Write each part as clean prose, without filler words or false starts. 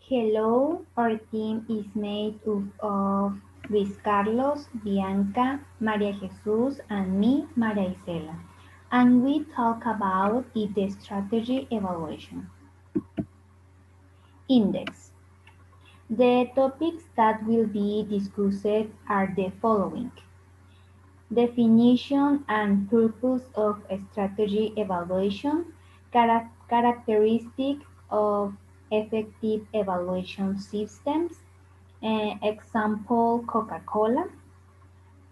Hello, our team is made up of Luis Carlos, Bianca, Maria Jesus, and me, Maria Isela. And we talk about the strategy evaluation. Index. The topics that will be discussed are the following: definition and purpose of strategy evaluation, characteristic of effective evaluation systems, example Coca-Cola,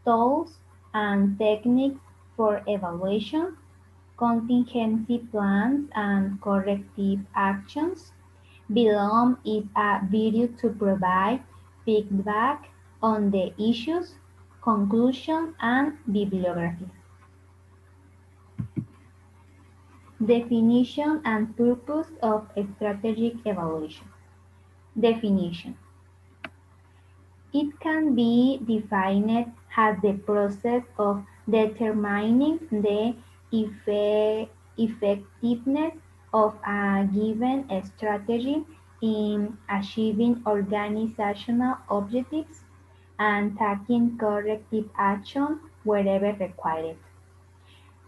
tools and techniques for evaluation, contingency plans and corrective actions. Below is a video to provide feedback on the issues, conclusion, and bibliography. Definition and purpose of strategic evaluation. Definition. It can be defined as the process of determining the effectiveness of a given strategy in achieving organizational objectives and taking corrective action wherever required.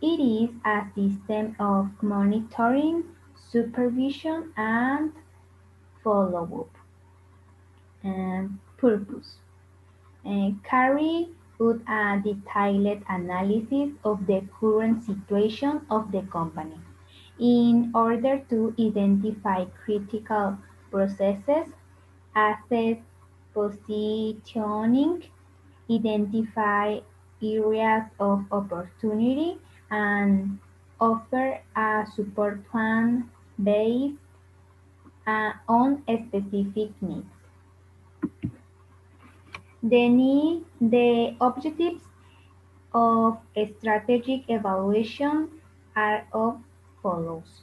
It is a system of monitoring, supervision, and follow-up. And purpose. Carry out a detailed analysis of the current situation of the company in order to identify critical processes, assess positioning, identify areas of opportunity, and offer a support plan based on specific needs. The objectives of strategic evaluation are of follows: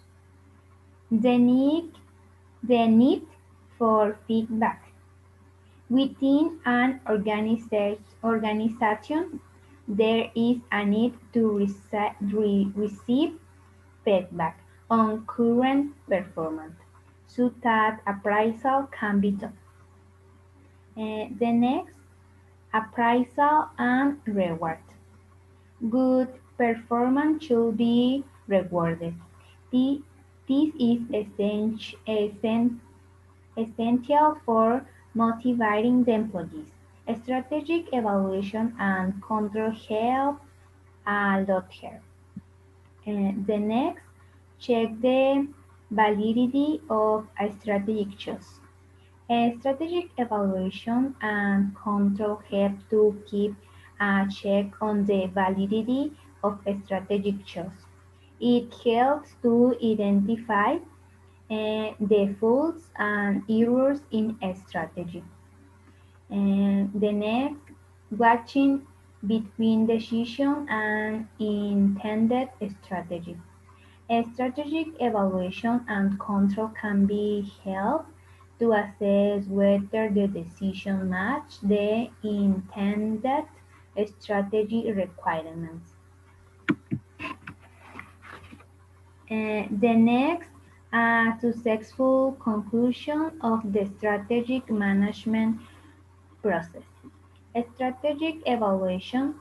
the need, the need for feedback. Within an organization, there is a need to receive feedback on current performance so that appraisal can be done. The next, appraisal and reward. Good performance should be rewarded. This is essential for motivating the employees. Strategic evaluation and control help a lot here. The next, check the validity of a strategic choice. A strategic evaluation and control help to keep a check on the validity of a strategic choice. It helps to identify the faults and errors in a strategy. And the next, watching between decision and intended strategy. A strategic evaluation and control can be held to assess whether the decision match the intended strategy requirements. The next, a successful conclusion of the strategic management process. A strategic evaluation,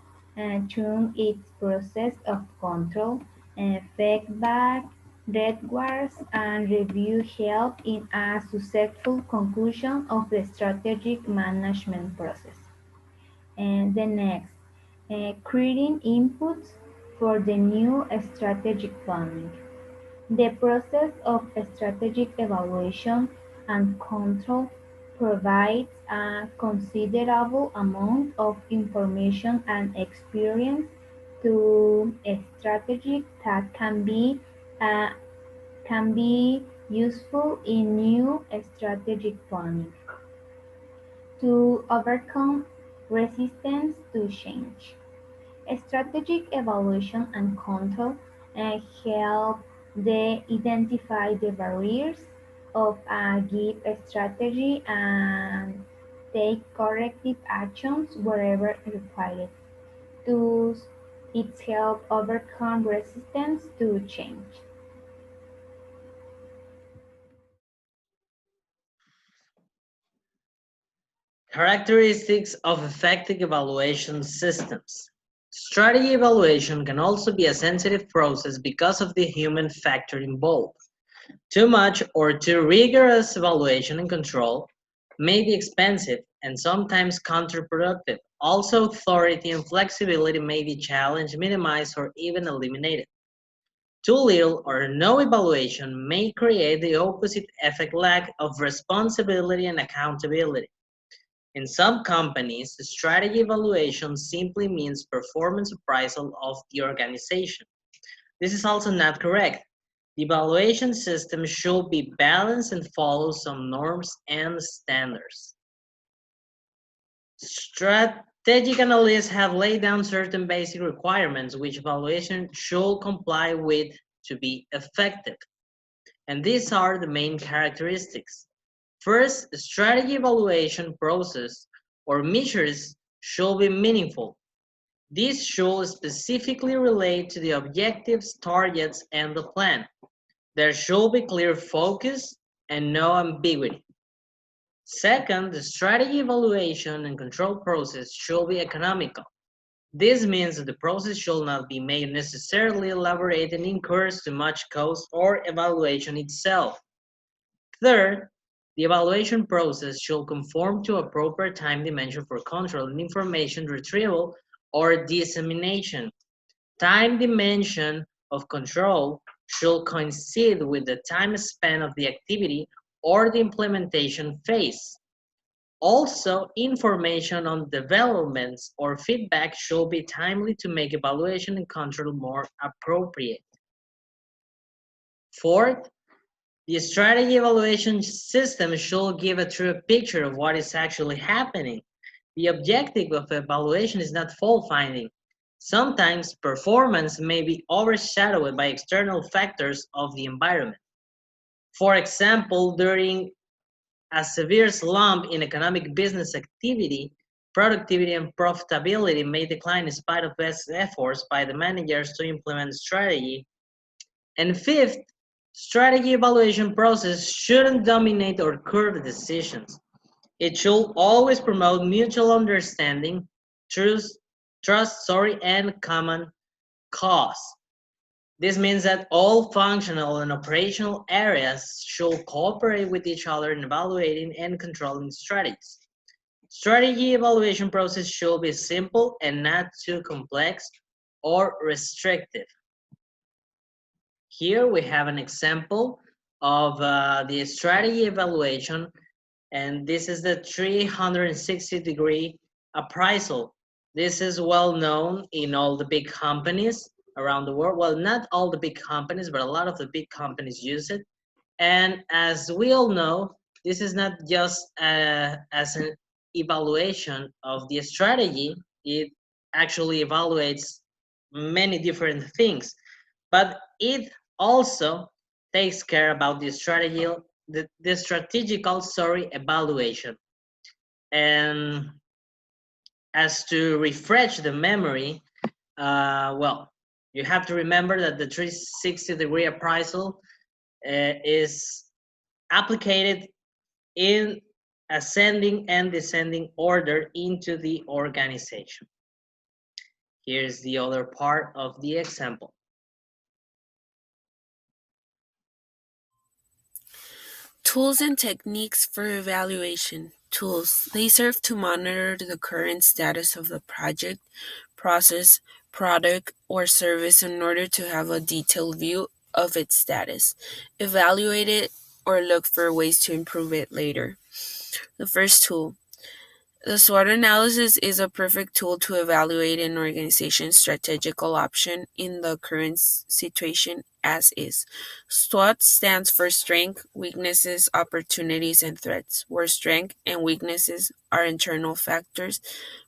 through its process of control, feedback, rewards, and review help in a successful conclusion of the strategic management process. And the next, creating inputs for the new strategic planning. The process of strategic evaluation and control provides a considerable amount of information and experience to a strategy that uh, can be useful in new strategic planning to overcome resistance to change. Strategic evaluation and control help they identify the barriers of a given strategy and take corrective actions wherever required. Thus, it helps overcome resistance to change. Characteristics of effective evaluation systems. Strategy evaluation can also be a sensitive process because of the human factor involved. Too much or too rigorous evaluation and control may be expensive and sometimes counterproductive. Also, authority and flexibility may be challenged, minimized, or even eliminated. Too little or no evaluation may create the opposite effect: lack of responsibility and accountability. In some companies, strategy evaluation simply means performance appraisal of the organization. This is also not correct. The evaluation system should be balanced and follow some norms and standards. Strategic analysts have laid down certain basic requirements which evaluation should comply with to be effective. And these are the main characteristics. First, strategy evaluation process or measures should be meaningful. These should specifically relate to the objectives, targets, and the plan. There should be clear focus and no ambiguity. Second, the strategy evaluation and control process should be economical. This means that the process should not be made necessarily elaborate and incurs too much cost or evaluation itself. Third, the evaluation process should conform to a proper time dimension for control and information retrieval or dissemination. Time dimension of control should coincide with the time span of the activity or the implementation phase. Also, information on developments or feedback should be timely to make evaluation and control more appropriate. Fourth, the strategy evaluation system should give a true picture of what is actually happening. The objective of evaluation is not fault finding. Sometimes performance may be overshadowed by external factors of the environment. For example, during a severe slump in economic business activity, productivity and profitability may decline in spite of best efforts by the managers to implement strategy. And fifth, strategy evaluation process shouldn't dominate or curb decisions. It should always promote mutual understanding, trust, and common cause. This means that all functional and operational areas should cooperate with each other in evaluating and controlling strategies. Strategy evaluation process should be simple and not too complex or restrictive. Here we have an example of the strategy evaluation, and this is the 360-degree appraisal. This is well known in all the big companies around the world. Well, not all the big companies, but a lot of the big companies use it. And as we all know, this is not just as an evaluation of the strategy, it actually evaluates many different things, but it also takes care about the strategy, the strategical, evaluation. And as to refresh the memory, well, you have to remember that the 360-degree appraisal is applied in ascending and descending order into the organization. Here's the other part of the example. Tools and techniques for evaluation. Tools. They serve to monitor the current status of the project, process, product, or service in order to have a detailed view of its status, evaluate it, or look for ways to improve it later. The first tool. The SWOT analysis is a perfect tool to evaluate an organization's strategical option in the current situation as is. SWOT stands for strength, weaknesses, opportunities, and threats, where strength and weaknesses are internal factors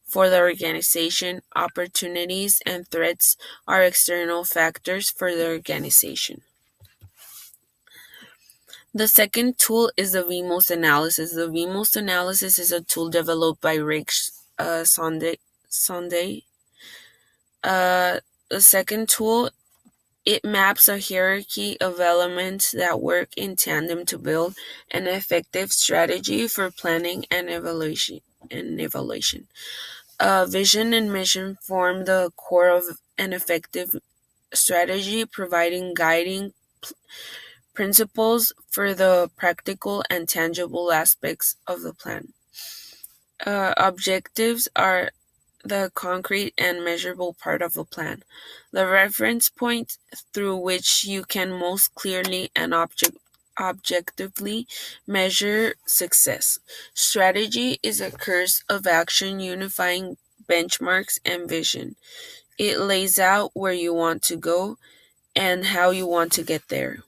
for the organization, opportunities and threats are external factors for the organization. The second tool is the VMOS analysis. The VMOS analysis is a tool developed by Rick Sunday. The second tool, it maps a hierarchy of elements that work in tandem to build an effective strategy for planning and evaluation. and evaluation. Vision and mission form the core of an effective strategy, providing guiding principles for the practical and tangible aspects of the plan. Objectives are the concrete and measurable part of a plan, the reference point through which you can most clearly and objectively measure success. Strategy is a course of action unifying benchmarks and vision. It lays out where you want to go and how you want to get there.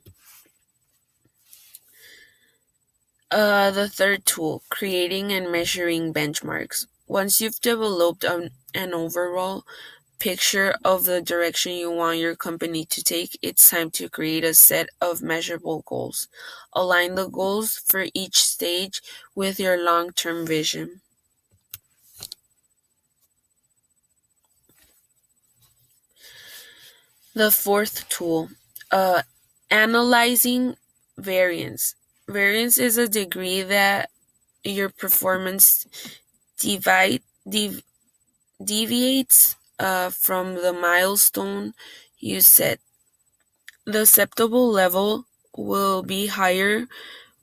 The third tool, creating and measuring benchmarks. Once you've developed an overall picture of the direction you want your company to take, it's time to create a set of measurable goals. Align the goals for each stage with your long-term vision. The fourth tool, analyzing variance. Variance is a degree that your performance deviates from the milestone you set. The acceptable level will be higher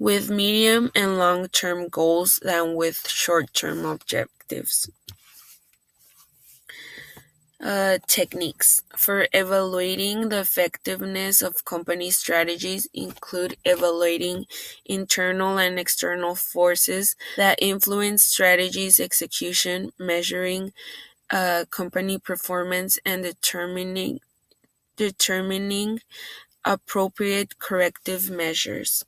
with medium and long-term goals than with short-term objectives. Techniques for evaluating the effectiveness of company strategies include evaluating internal and external forces that influence strategies execution, measuring company performance, and determining appropriate corrective measures.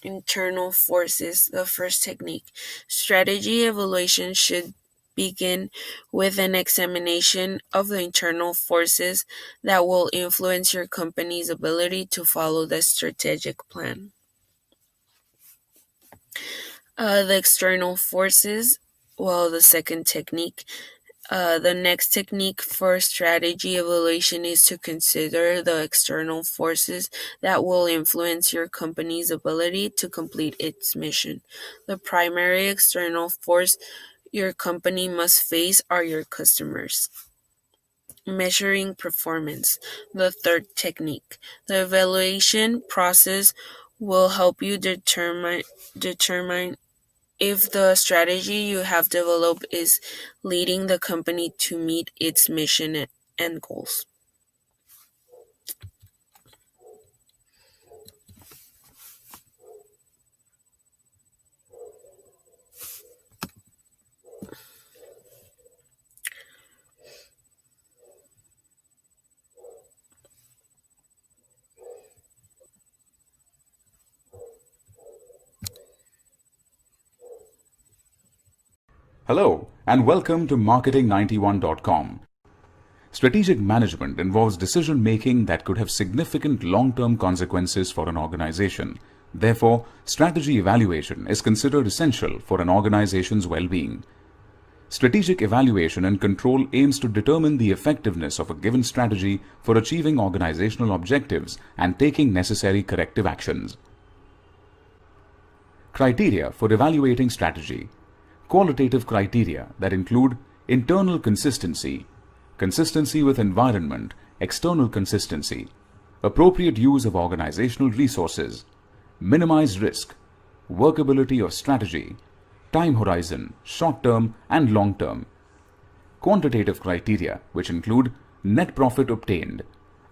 Internal forces, the first technique. Strategy evaluation should begin with an examination of the internal forces that will influence your company's ability to follow the strategic plan. The external forces, the second technique. The next technique for strategy evaluation is to consider the external forces that will influence your company's ability to complete its mission. The primary external force your company must face are your customers. Measuring performance, the third technique. The evaluation process will help you determine if the strategy you have developed is leading the company to meet its mission and goals. Hello, and welcome to Marketing91.com. Strategic management involves decision-making that could have significant long-term consequences for an organization. Therefore, strategy evaluation is considered essential for an organization's well-being. Strategic evaluation and control aims to determine the effectiveness of a given strategy for achieving organizational objectives and taking necessary corrective actions. Criteria for evaluating strategy. Qualitative criteria that include internal consistency, consistency with environment, external consistency, appropriate use of organizational resources, minimize risk, workability of strategy, time horizon, short-term and long-term. Quantitative criteria, which include net profit obtained,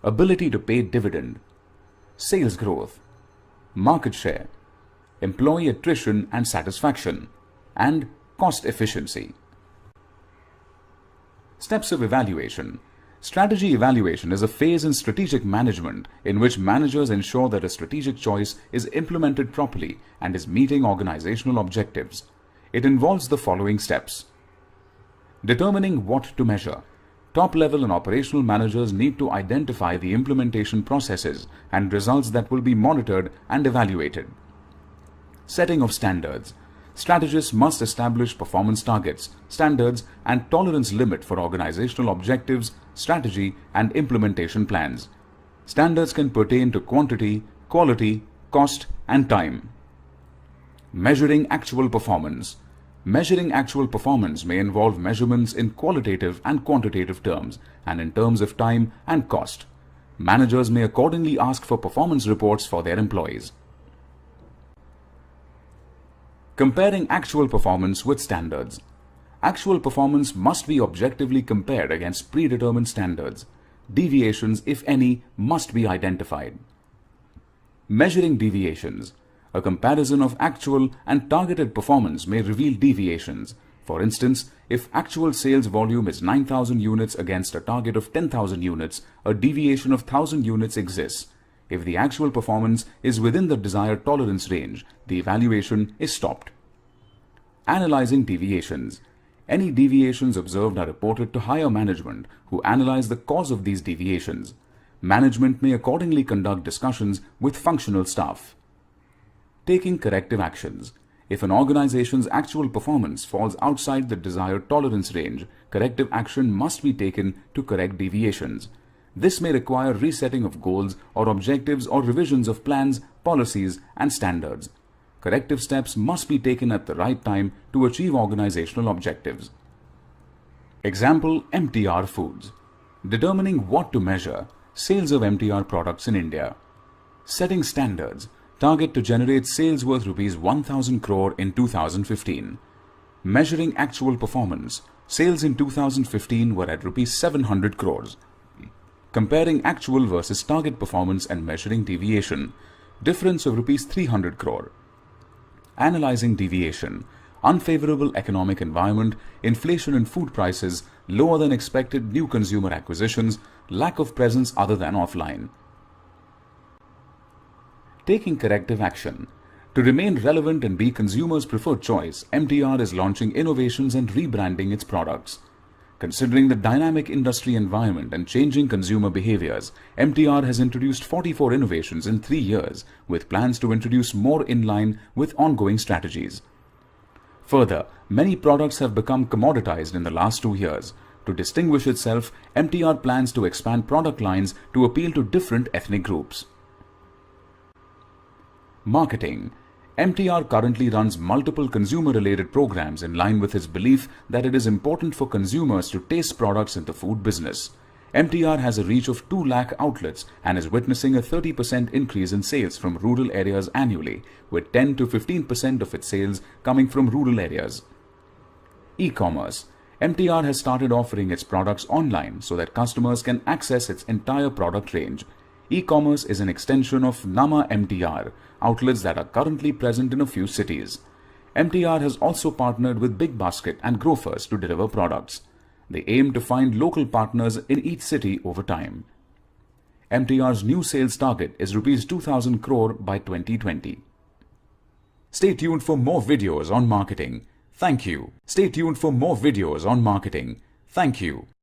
ability to pay dividend, sales growth, market share, employee attrition and satisfaction, and cost efficiency. Steps of evaluation. Strategy evaluation is a phase in strategic management in which managers ensure that a strategic choice is implemented properly and is meeting organizational objectives. It involves the following steps. Determining what to measure. Top-level and operational managers need to identify the implementation processes and results that will be monitored and evaluated. Setting of standards. Strategists must establish performance targets, standards, and tolerance limit for organizational objectives, strategy, and implementation plans. Standards can pertain to quantity, quality, cost, and time. Measuring actual performance. Measuring actual performance may involve measurements in qualitative and quantitative terms and in terms of time and cost. Managers may accordingly ask for performance reports for their employees. Comparing actual performance with standards. Actual performance must be objectively compared against predetermined standards. Deviations, if any, must be identified. Measuring deviations. A comparison of actual and targeted performance may reveal deviations. For instance, if actual sales volume is 9,000 units against a target of 10,000 units, a deviation of 1,000 units exists. If the actual performance is within the desired tolerance range, the evaluation is stopped. Analyzing deviations. Any deviations observed are reported to higher management, who analyze the cause of these deviations. Management may accordingly conduct discussions with functional staff. Taking corrective actions. If an organization's actual performance falls outside the desired tolerance range, corrective action must be taken to correct deviations. This may require resetting of goals or objectives or revisions of plans, policies, and standards. Corrective steps must be taken at the right time to achieve organizational objectives. Example: MTR Foods. Determining what to measure. Sales of MTR products in India. Setting standards. Target to generate sales worth rupees 1,000 crore in 2015. Measuring actual performance. Sales in 2015 were at rupees 700 crores. Comparing actual versus target performance and measuring deviation. Difference of rupees 300 crore. Analyzing deviation. Unfavorable economic environment, inflation in food prices, lower than expected new consumer acquisitions, lack of presence other than offline. Taking corrective action. To remain relevant and be consumers' preferred choice, MTR is launching innovations and rebranding its products. Considering the dynamic industry environment and changing consumer behaviors, MTR has introduced 44 innovations in 3 years, with plans to introduce more in line with ongoing strategies. Further, many products have become commoditized in the last 2 years. To distinguish itself, MTR plans to expand product lines to appeal to different ethnic groups. Marketing. MTR currently runs multiple consumer-related programs in line with its belief that it is important for consumers to taste products in the food business. MTR has a reach of 2 lakh outlets and is witnessing a 30% increase in sales from rural areas annually, with 10 to 15% of its sales coming from rural areas. E-commerce. MTR has started offering its products online so that customers can access its entire product range. E-commerce is an extension of Nama MTR, outlets that are currently present in a few cities. MTR has also partnered with Big Basket and Grofers to deliver products. They aim to find local partners in each city over time. MTR's new sales target is rupees 2,000 crore by 2020. Stay tuned for more videos on marketing. Thank you. Stay tuned for more videos on marketing. Thank you.